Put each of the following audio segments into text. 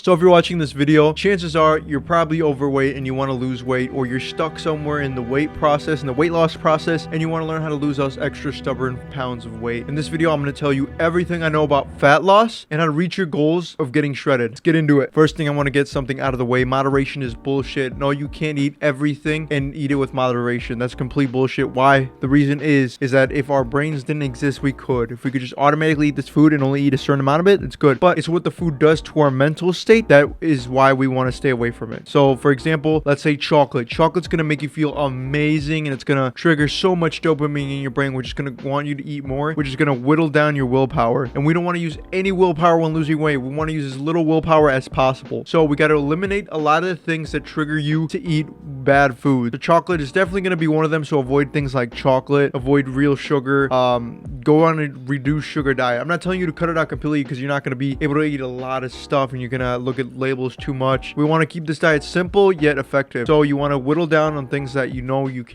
So if you're watching this video, chances are you're probably overweight and you want to lose weight, or you're stuck somewhere in the weight process, in the weight loss process, and you want to learn how to lose those extra stubborn pounds of weight. In this video, I'm going to tell you everything I know about fat loss and how to reach your goals of getting shredded. Let's get into it. First thing, I want to get something out of the way. Moderation is bullshit. No, you can't eat everything and eat it with moderation. That's complete bullshit. Why? The reason is that if our brains didn't exist, we could. If we could just automatically eat this food and only eat a certain amount of it, it's good. But it's what the food does to our mental state that is why we want to stay away from it. So for example, let's say chocolate. Chocolate's going to make you feel amazing, and it's going to trigger so much dopamine in your brain, which is going to want you to eat more, which is going to whittle down your willpower. And we don't want to use any willpower when losing weight. We want to use as little willpower as possible. So we got to eliminate a lot of the things that trigger you to eat bad food. The chocolate is definitely going to be one of them. So avoid things like chocolate, avoid real sugar, go on a reduced sugar diet. I'm not telling you to cut it out completely, because you're not going to be able to eat a lot of stuff and you're going to look at labels too much. We want to keep this diet simple yet effective. So you want to whittle down on things that you know you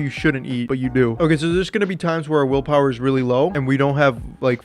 shouldn't eat, but you do. Okay, so there's going to be times where our willpower is really low and we don't have like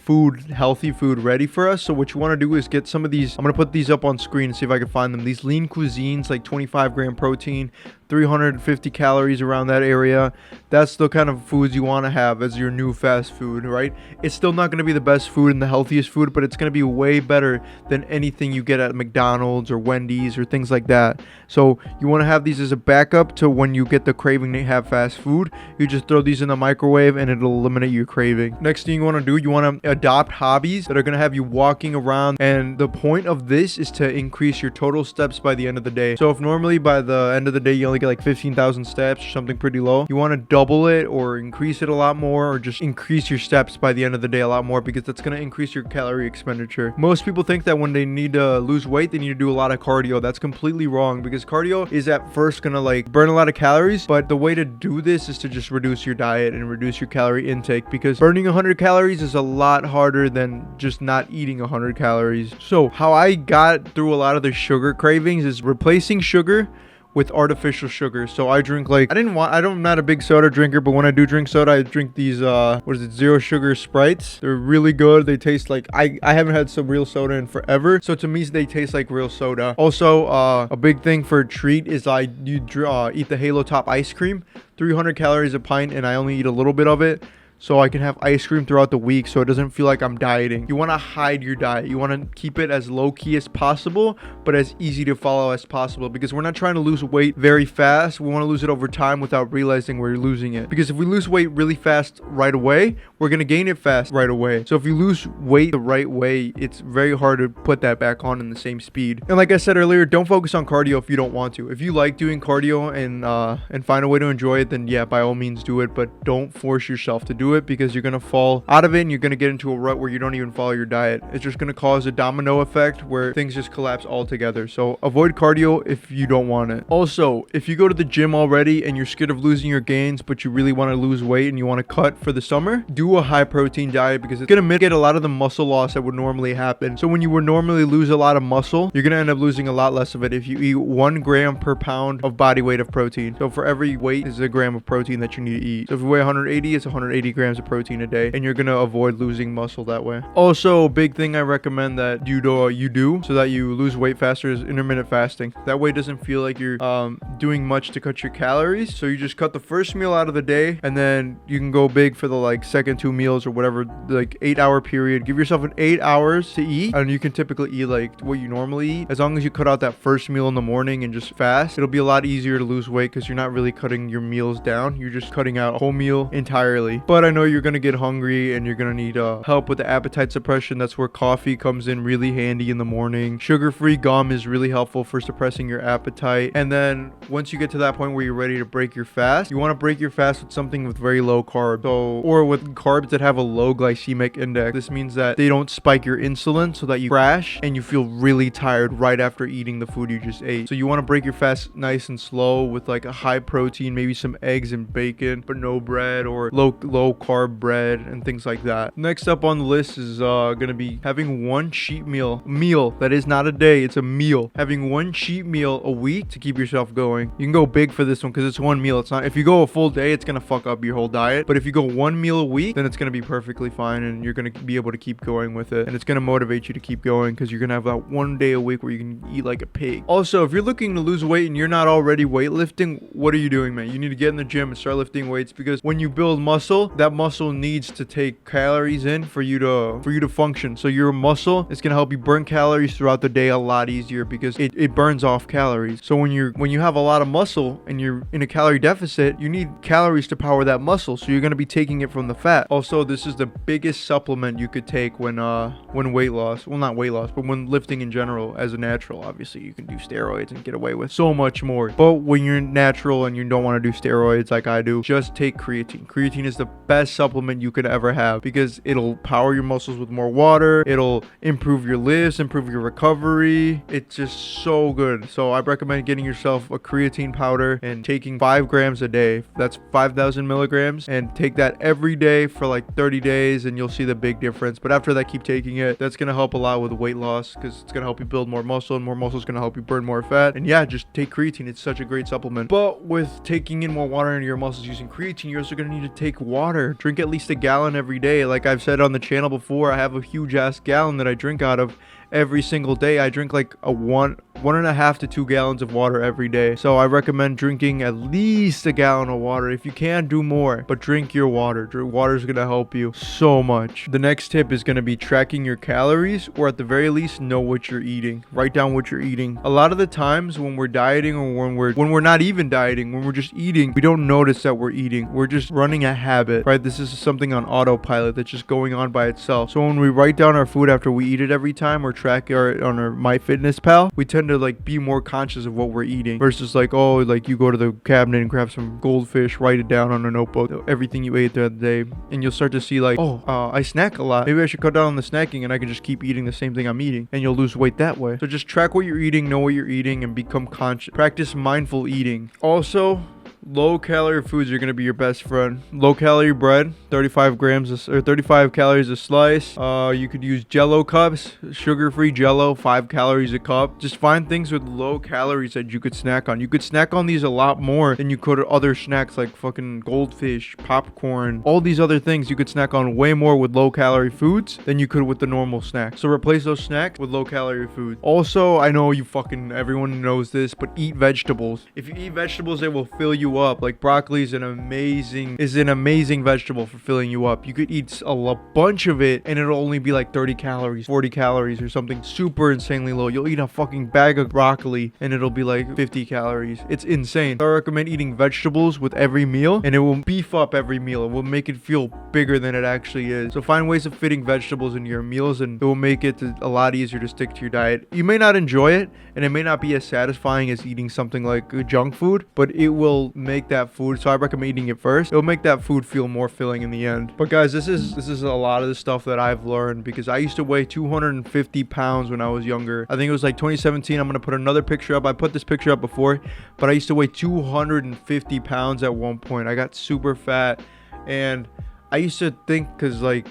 healthy food ready for us. So what you want to do is get some of these. I'm going to put these up on screen and see if I can find them. These lean cuisines, like 25-gram protein, 350 calories around that area. That's the kind of foods you want to have as your new fast food, right? It's still not going to be the best food and the healthiest food, but it's going to be way better than anything you get at McDonald's or Wendy's or things like that. So you want to have these as a backup to when you get the craving to have fast food. You just throw these in the microwave and it'll eliminate your craving. Next thing you want to do, you want to adopt hobbies that are going to have you walking around. And the point of this is to increase your total steps by the end of the day. So if normally by the end of the day you only get like 15,000 steps or something pretty low, you want to double it or increase it a lot more, or just increase your steps by the end of the day a lot more, because that's going to increase your calorie expenditure. Most people think that when they need to lose weight, they need to do a lot of cardio. That's completely wrong, because cardio is at first going to like burn a lot of calories, but the way to do this is to just reduce your diet and reduce your calorie intake, because burning 100 calories is a lot harder than just not eating 100 calories. So how I got through a lot of the sugar cravings is replacing sugar with artificial sugar. So I drink like, I'm not a big soda drinker, but when I do drink soda, I drink these zero sugar Sprites. They're really good. They taste like, I haven't had some real soda in forever, so to me they taste like real soda. Also a big thing for a treat is you eat the Halo Top ice cream, 300 calories a pint, and I only eat a little bit of it, so I can have ice cream throughout the week, so it doesn't feel like I'm dieting. You want to hide your diet. You want to keep it as low-key as possible, but as easy to follow as possible, because we're not trying to lose weight very fast. We want to lose it over time without realizing we're losing it. Because if we lose weight really fast right away, we're going to gain it fast right away. So if you lose weight the right way, it's very hard to put that back on in the same speed. And like I said earlier, don't focus on cardio if you don't want to. If you like doing cardio and find a way to enjoy it, then yeah, by all means do it, but don't force yourself to do it, because you're going to fall out of it and you're going to get into a rut where you don't even follow your diet. It's just going to cause a domino effect where things just collapse altogether. So avoid cardio if you don't want it. Also, if you go to the gym already and you're scared of losing your gains, but you really want to lose weight and you want to cut for the summer, do a high protein diet, because it's going to mitigate a lot of the muscle loss that would normally happen. So when you would normally lose a lot of muscle, you're going to end up losing a lot less of it if you eat 1 gram per pound of body weight of protein. So for every weight is a gram of protein that you need to eat. So if you weigh 180, it's 180 grams of protein a day, and you're gonna avoid losing muscle that way. Also, a big thing I recommend that you do so that you lose weight faster is intermittent fasting. That way it doesn't feel like you're doing much to cut your calories. So you just cut the first meal out of the day, and then you can go big for the like second 2 meals or whatever, like 8-hour period. Give yourself an 8 hours to eat, and you can typically eat like what you normally eat. As long as you cut out that first meal in the morning and just fast, it'll be a lot easier to lose weight, because you're not really cutting your meals down. You're just cutting out a whole meal entirely. But I know you're gonna get hungry and you're gonna need help with the appetite suppression. That's where coffee comes in really handy in the morning. Sugar-free gum is really helpful for suppressing your appetite. And then once you get to that point where you're ready to break your fast, you want to break your fast with something with very low carb, or with carbs that have a low glycemic index. This means that they don't spike your insulin so that you crash and you feel really tired right after eating the food you just ate. So you want to break your fast nice and slow with like a high protein, maybe some eggs and bacon, but no bread, or low low carb bread and things like that. Next up on the list is gonna be having one cheat meal that is not a day, it's a meal. Having one cheat meal a week to keep yourself going. You can go big for this one because it's one meal. It's not, if you go a full day, it's gonna fuck up your whole diet. But if you go one meal a week, then it's gonna be perfectly fine and you're gonna be able to keep going with it. And it's gonna motivate you to keep going because you're gonna have that one day a week where you can eat like a pig. Also, if you're looking to lose weight and you're not already weightlifting, what are you doing, man? You need to get in the gym and start lifting weights, because when you build muscle, that muscle needs to take calories in for you to function. So your muscle is gonna help you burn calories throughout the day a lot easier because it burns off calories. So when you have a lot of muscle and you're in a calorie deficit, you need calories to power that muscle. So you're gonna be taking it from the fat. Also, this is the biggest supplement you could take when weight loss. Well, not weight loss, but when lifting in general as a natural. Obviously, you can do steroids and get away with so much more. But when you're natural and you don't want to do steroids like I do, just take creatine. Creatine is the best supplement you could ever have because it'll power your muscles with more water. It'll improve your lifts, improve your recovery. It's just so good. So I recommend getting yourself a creatine powder and taking 5 grams a day. That's 5,000 milligrams, and take that every day for like 30 days and you'll see the big difference. But after that, keep taking it. That's going to help a lot with weight loss because it's going to help you build more muscle, and more muscle is going to help you burn more fat. And yeah, just take creatine. It's such a great supplement. But with taking in more water into your muscles using creatine, you're also going to need to take water. Drink at least a gallon every day. Like I've said on the channel before, I have a huge ass gallon that I drink out of every single day. I drink like a 1.5 to 2 gallons of water every day. So I recommend drinking at least a gallon of water. If you can, do more, but drink your water. Water is going to help you so much. The next tip is going to be tracking your calories, or at the very least know what you're eating. Write down what you're eating. A lot of the times when we're dieting, or when we're not even dieting, when we're just eating, we don't notice that we're eating. We're just running a habit, right? This is something on autopilot that's just going on by itself. So when we write down our food after we eat it every time, or track it on our MyFitnessPal, we tend to like be more conscious of what we're eating versus like, oh, like you go to the cabinet and grab some goldfish, write it down on a notebook, everything you ate throughout the day, and you'll start to see like, oh, I snack a lot. Maybe I should cut down on the snacking and I can just keep eating the same thing I'm eating, and you'll lose weight that way. So just track what you're eating, know what you're eating, and become conscious. Practice mindful eating. Also, low calorie foods are going to be your best friend. Low calorie bread, 35 calories a slice. You could use Jello cups, sugar-free Jello, 5 calories a cup. Just find things with low calories that you could snack on. You could snack on these a lot more than you could other snacks like fucking goldfish, popcorn, all these other things. You could snack on way more with low calorie foods than you could with the normal snacks. So replace those snacks with low calorie food. Also, I know everyone knows this, but eat vegetables. If you eat vegetables, they will fill you up. Like broccoli is an amazing vegetable for filling you up. You could eat a bunch of it and it'll only be like 30 calories, 40 calories, or something super insanely low. You'll eat a fucking bag of broccoli and it'll be like 50 calories. It's insane. So I recommend eating vegetables with every meal, and it will beef up every meal. It will make it feel bigger than it actually is. So find ways of fitting vegetables into your meals, and it will make it a lot easier to stick to your diet. You may not enjoy it, and it may not be as satisfying as eating something like junk food, but it will make that food, so I recommend eating it first. It'll make that food feel more filling in the end. But guys, this is a lot of the stuff that I've learned, because I used to weigh 250 pounds when I was younger. I think it was like 2017. I'm gonna put another picture up. I put this picture up before, but I used to weigh 250 pounds at one point. I got super fat, and I used to think, because like,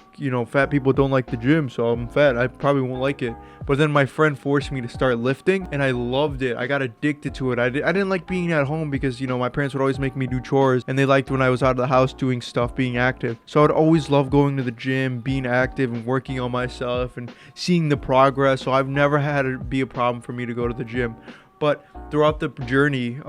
fat people don't like the gym, so I'm fat, I probably won't like it. But then my friend forced me to start lifting, and I loved it. I got addicted to it. I didn't like being at home because, my parents would always make me do chores, and they liked when I was out of the house doing stuff, being active. So I'd always love going to the gym, being active and working on myself and seeing the progress. So I've never had it be a problem for me to go to the gym. But throughout the journey,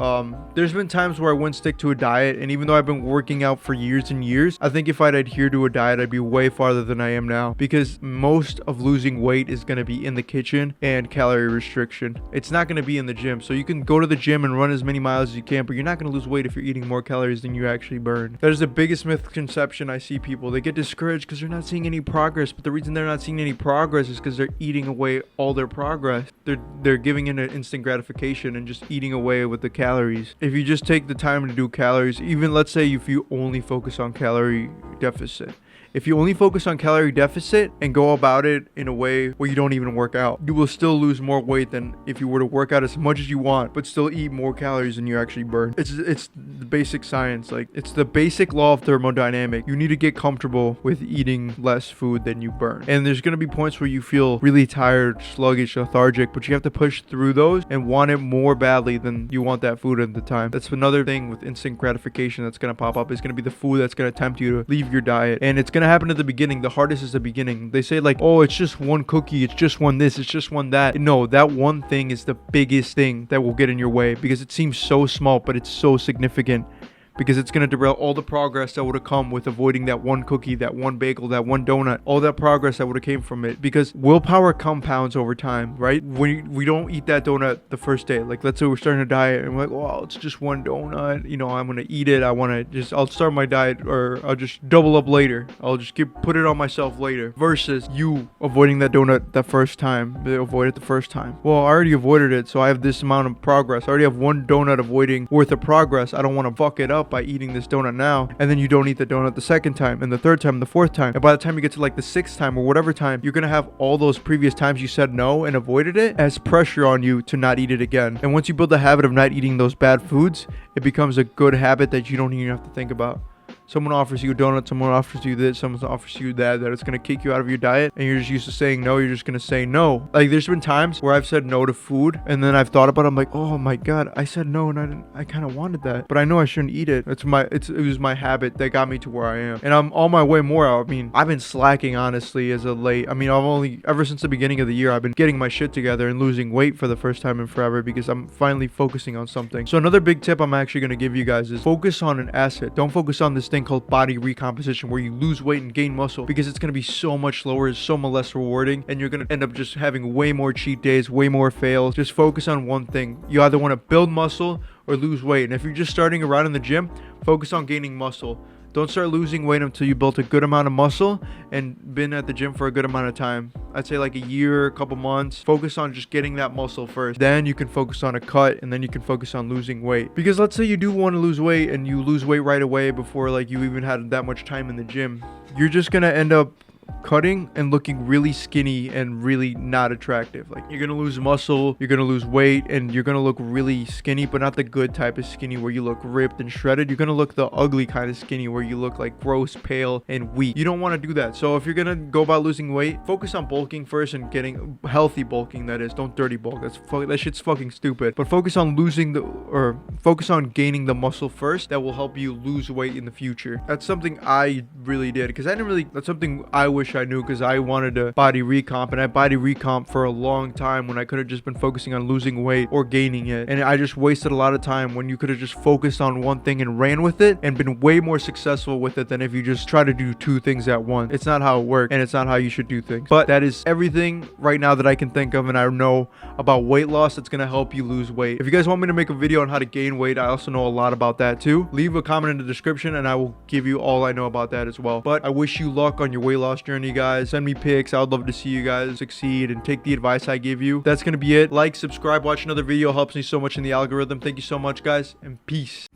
there's been times where I wouldn't stick to a diet. And even though I've been working out for years and years, I think if I'd adhere to a diet, I'd be way farther than I am now. Because most of losing weight is going to be in the kitchen and calorie restriction. It's not going to be in the gym. So you can go to the gym and run as many miles as you can, but you're not going to lose weight if you're eating more calories than you actually burn. That is the biggest misconception I see people. They get discouraged because they're not seeing any progress. But the reason they're not seeing any progress is because they're eating away all their progress. They're giving in an instant gratification and just eating away with the calories. If you just take the time to do calories, even let's say if you only focus on calorie deficit, if you only focus on calorie deficit and go about it in a way where you don't even work out, you will still lose more weight than if you were to work out as much as you want, but still eat more calories than you actually burn. It's the basic science. Like, it's the basic law of thermodynamics. You need to get comfortable with eating less food than you burn. And there's going to be points where you feel really tired, sluggish, lethargic, but you have to push through those and want it more badly than you want that food at the time. That's another thing with instant gratification that's going to pop up. Is going to be the food that's going to tempt you to leave your diet. And it's going to happen at the beginning. The hardest is the beginning. They say like, oh, it's just one cookie, it's just one this, it's just one that. No, that one thing is the biggest thing that will get in your way, because it seems so small, but it's so significant. Because it's going to derail all the progress that would have come with avoiding that one cookie, that one bagel, that one donut, all that progress that would have came from it. Because willpower compounds over time, right? When we don't eat that donut the first day, like let's say we're starting a diet and we're like, oh, it's just one donut, you know, I'm going to eat it. I'll start my diet, or I'll just double up later. I'll just put it on myself later. Versus you avoiding that donut the first time. They avoid it the first time. Well, I already avoided it, so I have this amount of progress. I already have one donut avoiding worth of progress. I don't want to fuck it up by eating this donut now. And then you don't eat the donut the second time, and the third time, and the fourth time, and by the time you get to like the sixth time or whatever time, you're gonna have all those previous times you said no and avoided it as pressure on you to not eat it again. And once you build the habit of not eating those bad foods, it becomes a good habit that you don't even have to think about. Someone offers you a donut, someone offers you this, someone offers you that it's going to kick you out of your diet, and you're just used to saying no, you're just going to say no. Like, there's been times where I've said no to food, and then I've thought about it, I'm like, oh my god, I said no, and I kind of wanted that, but I know I shouldn't eat it. It was my habit that got me to where I am, and I'm on my way more. I mean, I've been slacking, honestly, as of late. I mean, ever since the beginning of the year, I've been getting my shit together and losing weight for the first time in forever, because I'm finally focusing on something. So another big tip I'm actually going to give you guys is focus on an asset. Don't focus on this thing called body recomposition, where you lose weight and gain muscle, because it's going to be so much slower, it's so much less rewarding, and you're going to end up just having way more cheat days, way more fails. Just focus on one thing. You either want to build muscle or lose weight. And if you're just starting around in the gym, focus on gaining muscle. Don't start losing weight until you built a good amount of muscle and been at the gym for a good amount of time. I'd say like a year, a couple months. Focus on just getting that muscle first. Then you can focus on a cut, and then you can focus on losing weight. Because let's say you do want to lose weight and you lose weight right away before like you even had that much time in the gym. You're just going to end up cutting and looking really skinny and really not attractive. Like, you're gonna lose muscle, you're gonna lose weight, and you're gonna look really skinny, but not the good type of skinny where you look ripped and shredded. You're gonna look the ugly kind of skinny where you look like gross, pale, and weak. You don't want to do that. So if you're gonna go about losing weight, focus on bulking first, and getting healthy bulking, that is. Don't dirty bulk. That shit's fucking stupid. But focus on focus on gaining the muscle first. That will help you lose weight in the future. That's something I really did, because that's something I wish I knew, because I wanted to body recomp, and I body recomp for a long time when I could have just been focusing on losing weight or gaining it. And I just wasted a lot of time when you could have just focused on one thing and ran with it and been way more successful with it than if you just try to do two things at once. It's not how it works, and it's not how you should do things. But that is everything right now that I can think of and I know about weight loss that's going to help you lose weight. If you guys want me to make a video on how to gain weight, I also know a lot about that too. Leave a comment in the description and I will give you all I know about that as well. But I wish you luck on your weight loss journey, guys. Send me pics. I would love to see you guys succeed and take the advice I give you. That's going to be it. Like, subscribe, watch another video. Helps me so much in the algorithm. Thank you so much, guys, and peace.